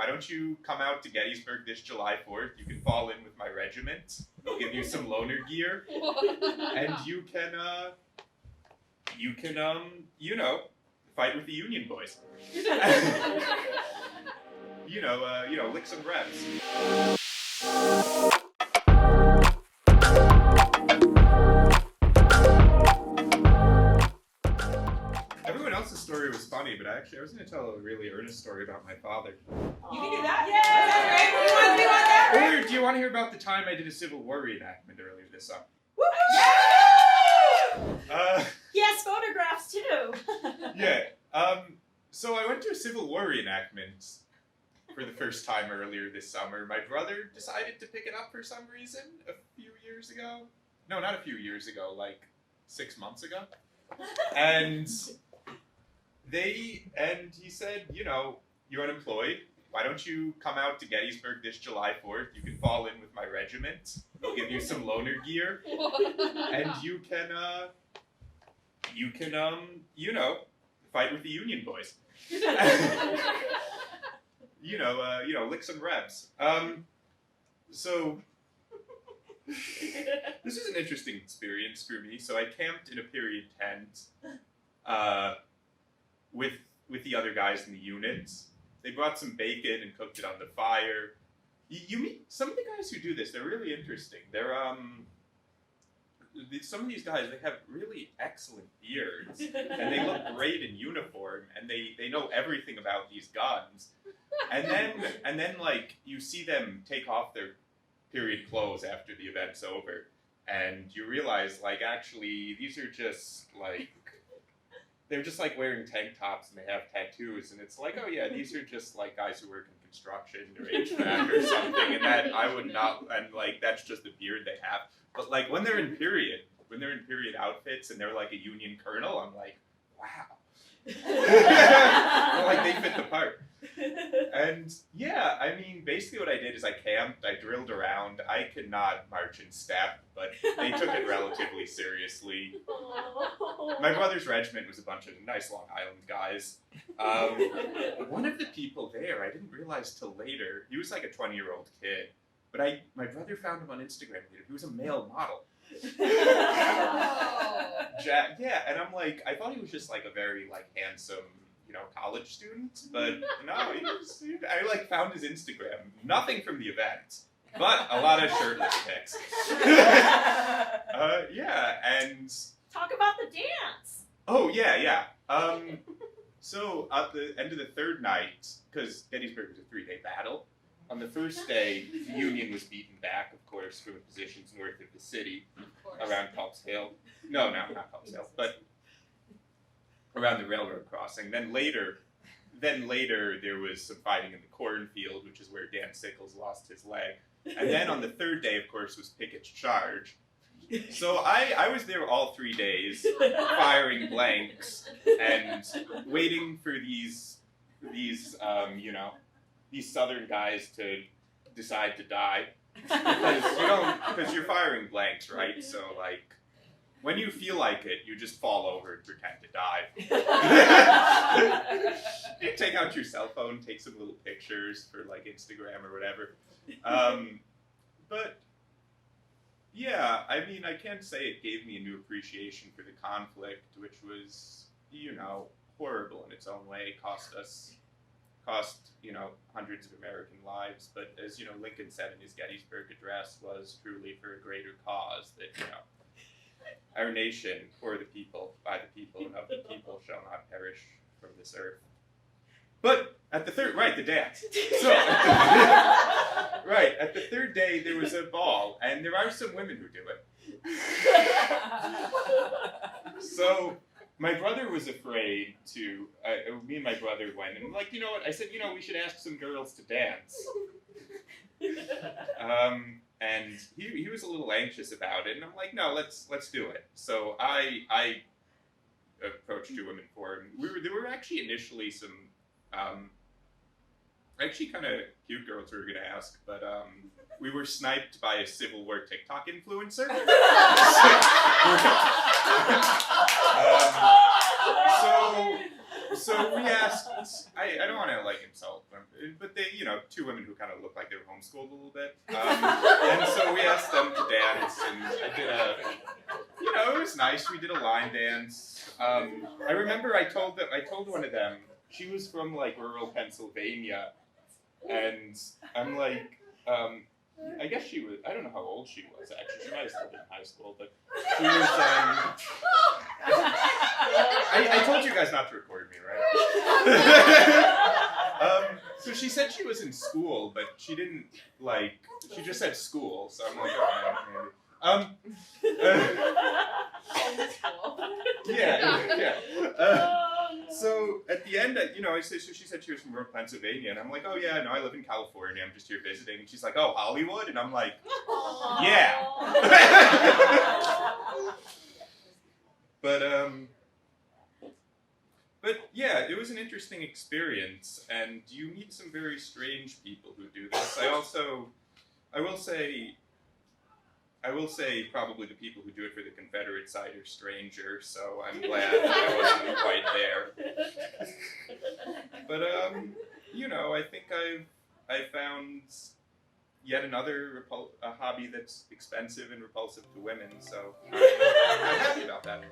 why don't you come out to Gettysburg this July 4th? You can fall in with my regiment. They'll give you some loaner gear, and you can, fight with the Union boys. Lick some reps. Everyone else's story was funny, but I was going to tell a really earnest story about my father. You can do that? Yeah! We want that, right? Or do you want to hear about the time I did a Civil War reenactment earlier this summer? Woo! Yes, photographs too. Yeah. So I went to a Civil War reenactment for the first time earlier this summer. My brother decided to pick it up for some reason a few years ago. No, not a few years ago, like 6 months ago. And he said, you're unemployed. Why don't you come out to Gettysburg this July 4th? You can fall in with my regiment. They'll give you some loaner gear. And you can, fight with the Union boys. Lick some reps. So this was an interesting experience for me. So I camped in a period tent with the other guys in the units. They brought some bacon and cooked it on the fire. You meet some of the guys who do this. They're really interesting. They're some of these guys, they have really excellent beards, and they look great in uniform, and they know everything about these guns. And then like you see them take off their period clothes after the event's over, and you realize like actually these are just like they're just like wearing tank tops and they have tattoos, and it's like, oh yeah, these are just like guys who work in construction or HVAC or something, and that I would not, and like that's just the beard they have. But like when they're in period outfits and they're like a Union colonel, I'm like, wow. Like they fit the part. And yeah, I mean, basically what I did is I camped, I drilled around. I could not march in step, but they took it relatively seriously. My brother's regiment was a bunch of nice Long Island guys. One of the people there, I didn't realize till later, he was like a 20-year-old kid, but my brother found him on Instagram later. He was a male model. Yeah, and I'm like, I thought he was just like a very like handsome, college student, but no, I like found his Instagram. Nothing from the event, but a lot of shirtless pics. Yeah, and Talk about the dance. oh yeah. So at the end of the third night, because Gettysburg was a 3-day battle, on the first day, the Union was beaten back, of course, from the positions north of the city, around Culp's Hill. No, not Culp's Hill, but around the railroad crossing. Then later, there was some fighting in the cornfield, which is where Dan Sickles lost his leg. And then on the third day, of course, was Pickett's charge. So I was there all 3 days, firing blanks and waiting for these Southern guys to decide to die, because you're firing blanks, right? So like, when you feel like it, you just fall over and pretend to die. You take out your cell phone, take some little pictures for like Instagram or whatever. But yeah, I mean, I can't say it gave me a new appreciation for the conflict, which was, horrible in its own way. Cost hundreds of American lives, but as Lincoln said in his Gettysburg address, was truly for a greater cause, that our nation, for the people, by the people, and of the people, shall not perish from this earth. But at the third, right, the dance. So, right, at the third day there was a ball, and there are some women who do it. So my brother was afraid to, me and my brother went, and like, you know what, I said, we should ask some girls to dance. And he was a little anxious about it, and I'm like, no, let's do it. So I approached 2 women for him. There were actually initially some, actually kind of cute girls we were going to ask, but we were sniped by a Civil War TikTok influencer. So we asked, I don't want to like insult them, but they, two women who kind of look like they were homeschooled a little bit. And so we asked them to dance, and I did it was nice. We did a line dance. I remember I told one of them, she was from like rural Pennsylvania, and I'm like, I guess she was, I don't know how old she was actually. She might have still been in high school, but she was, I told you guys not to record me, right? So she said she was in school, but she didn't, she just said school, so I'm like, oh, maybe. Yeah. So at the end, I said, so she said she was from rural Pennsylvania, and I'm like, oh yeah, no, I live in California, I'm just here visiting. And she's like, oh, Hollywood? And I'm like, yeah. But yeah, it was an interesting experience, and you meet some very strange people who do this. I will say probably the people who do it for the Confederate side are stranger, so I'm glad that I wasn't quite there. But I think I've found yet another hobby that's expensive and repulsive to women, so I'm happy about that.